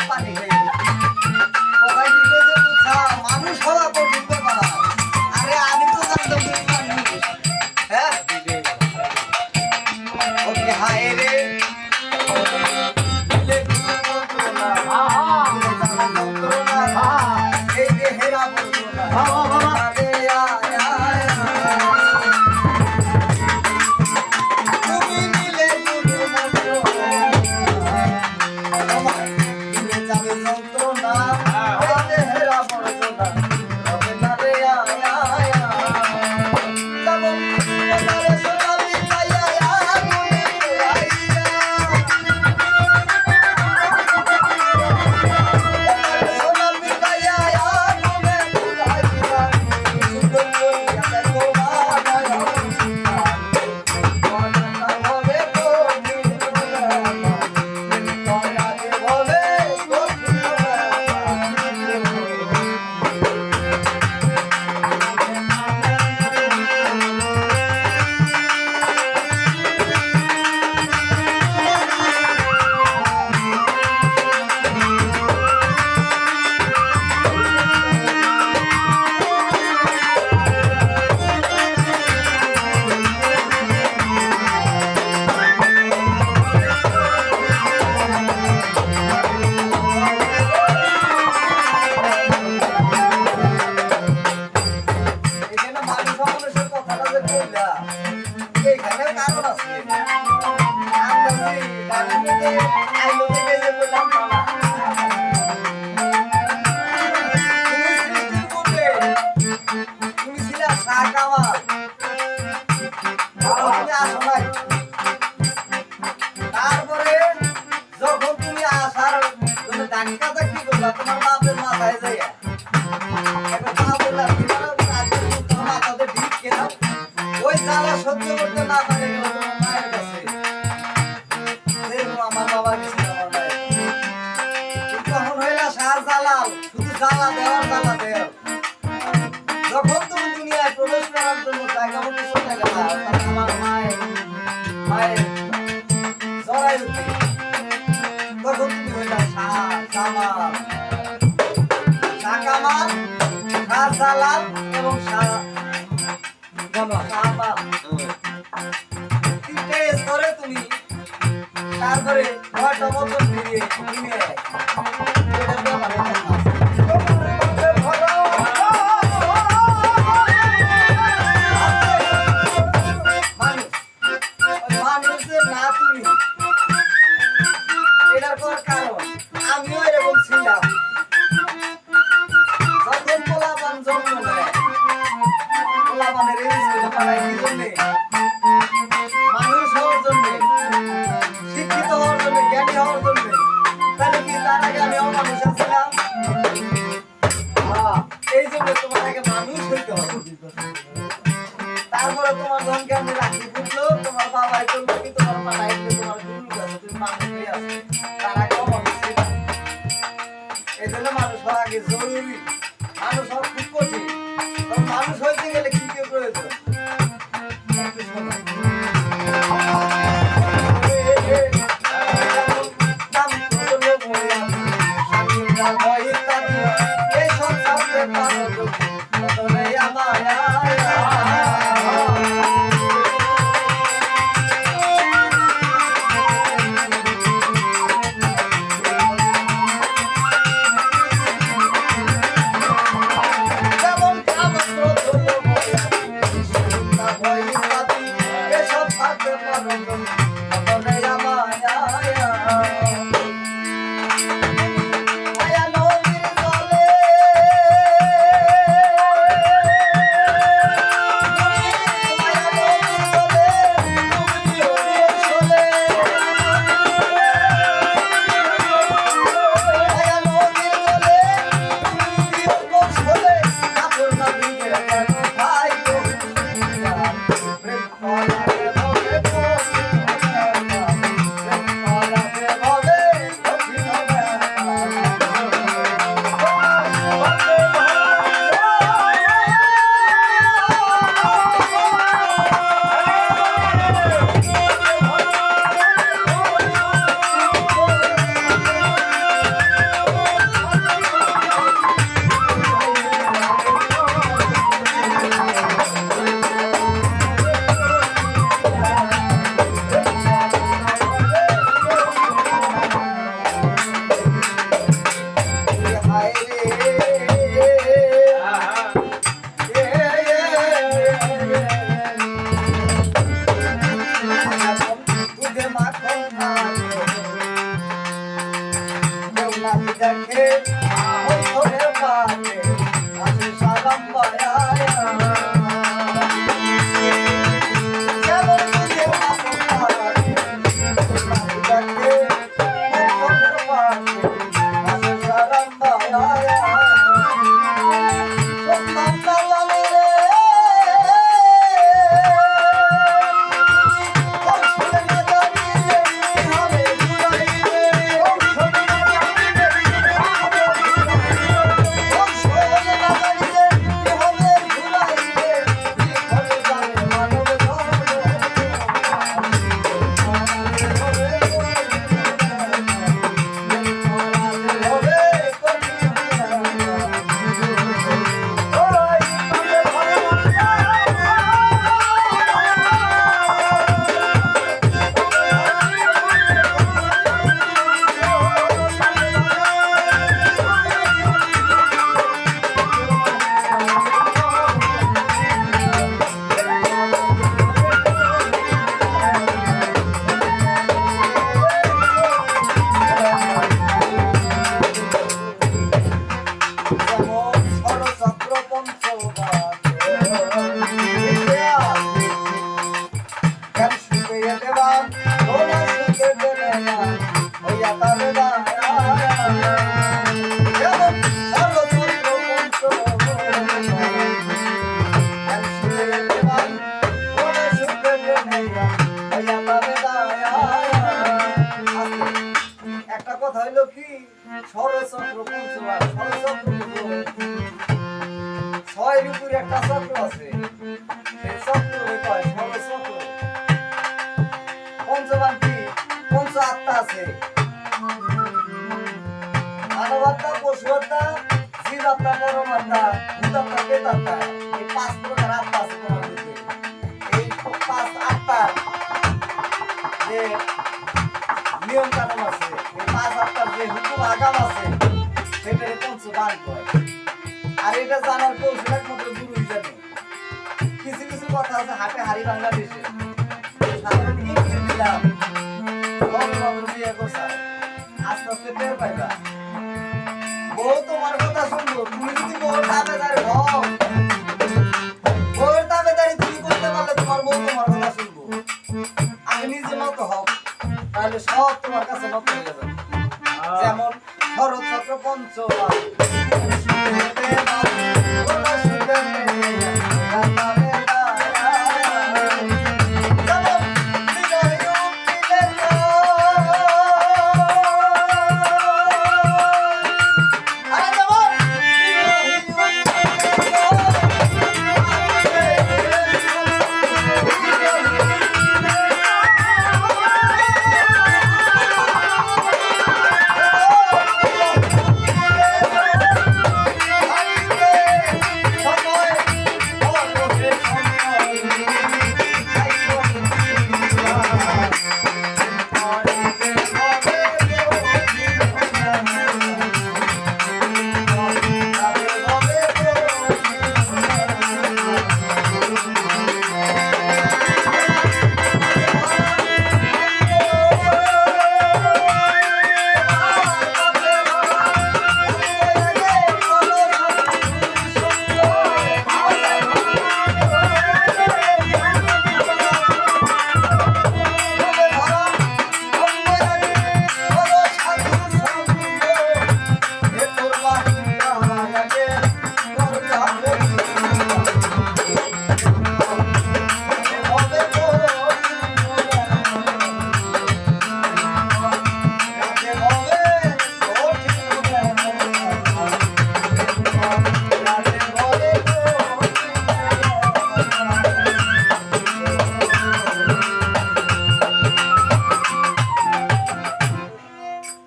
পানি খাই কোথায় দিলে যে বুঝা মানুষ হওয়া কঠিন ব্যাপার আরে আমি তো জানতাম তুমি মানুষ হ্যাঁ ওকে হায় রে দিলে যন্ত্রণা দিলে যন্ত্রণা এই দেহেরা বলতো না আরে আয় আয় তুমি নিলে তুমি যন্ত্রণা এই দেহেরা বলতো না তবে না রে আয় আয় যেমন তোমারে সোনালি পাইয়া মনে পুরাইয়া সোনালি পাইয়া মনে পুরাইয়া সুন্দর করিয়া দেখো মায়া মনটা হবে কঠিন দয়ালে হবে কঠিন এখানে মানুষ মানুষের কথাটা যে কইলা এইখানে কারণ আছে আন্দাজি গানের মধ্যে আইলো থেকে যে বললাম না তুমি সৃষ্টির মধ্যে তুমি ছিলা শাক আমার তুমি আসো নাই তারপরে যখন তুমি আসার তুমি ডাক্তার কি করলা তোমার বাপের মাথায় যাইয়া একটা পা বললাম মাথাতে ঠিক কেনা ওই জ্বালা সহ্য করতে না পারে গেল তোমার মায়ের কাছে যেরকম আমার বাবা গেছিল আমার মায়ের তখন হইলা সার জালাল শুধু জ্বালা দেওয়ার জ্বালা দেওয়ার যখন তুমি দুনিয়ায় প্রবেশ করার জন্য জায়গা মতো চলে গেলা তখন আমার মায়ের জড়াই উঠে তখন তুমি হইলা সার জালাল শাকামাল সার জালাল এবং তিনটে স্তরে তুমি তারপরে 9টা বছর ফিরিয়ে কিনে মানুষের না তুমি এটার পর কারণ আমিও এরকম ছিলাম যখন পোলাপান জন্ম নেয় পোলাপানের এই স্কুলে পড়ায় কি জন্যে মানুষ হওয়ার জন্যে শিক্ষিত হওয়ার জন্যে জ্ঞানী হওয়ার জন্যে তাহলে কি তার আগে আমি অমানুষ ছিলাম এই জন্য তোমাকে মানুষ হইতে হবে তারপরে তোমার ধনকে আমি রাখি ফুটলো তোমার বাবা চললো কি তোমার মা রাখলে তোমার গুরু আছে তুমি মানুষ হয়ে আসো তার আগে অমানুষ ছিলাম এই জন্য মানুষ হওয়া আগে জরুরি মানুষ হওয়া খুব কঠিন তখন মানুষ হইতে গেলে কি কি প্রয়োজন একটু শোনো এই সব সামনে পারো I know নাতি দেখে ওই ঘরের পাশে আসে সালাম বায়া যেমন বুঝে আপন পাড়াতে নাতি দেখে ওই ঘরের পাশে আসে সালাম বায়া সন্তান কালালে রে একটা কথা হইলো কি ষড়চক্র পঞ্চবার ষড়চক্র ছয়ের উপরে একটা চক্র আছে সেই চক্র কয় ষড়চক্র পঞ্চবান কি পঞ্চ আত্মা আছে মানব আত্মা পশু আত্মা জীব আত্মা পরম আত্মা ভূত আত্মা প্রেত আত্মা এই পাঁচ প্রকার আত্মা আছে তোমার মধ্যে এই পাঁচ আত্মার যে নিয়ম কানুন আছে এই পাঁচ আত্মার যে হুকুম আগাম আছে সেটারে পঞ্চবান কয় আর এটা জানার কৌশল একমাত্র গুরুই জানে কিছু কিছু কথা আছে হাটে হাড়ি বাংলাদেশে সাধারণ ইঙ্গিত দিলাম বিয়ে করছা আস্তে আস্তে টের পাইবা বউ তোমার কথা শুনবো তুমি যদি বউর দাবেদারি হও বউর দাবেদারি তুমি করতে পারলে তোমার বউ তোমার কথা শুনবো আগে নিজে মতো হও তাহলে সব তোমার কাছে মত হয়ে যাবে যেমন শরৎ চক্র পঞ্চম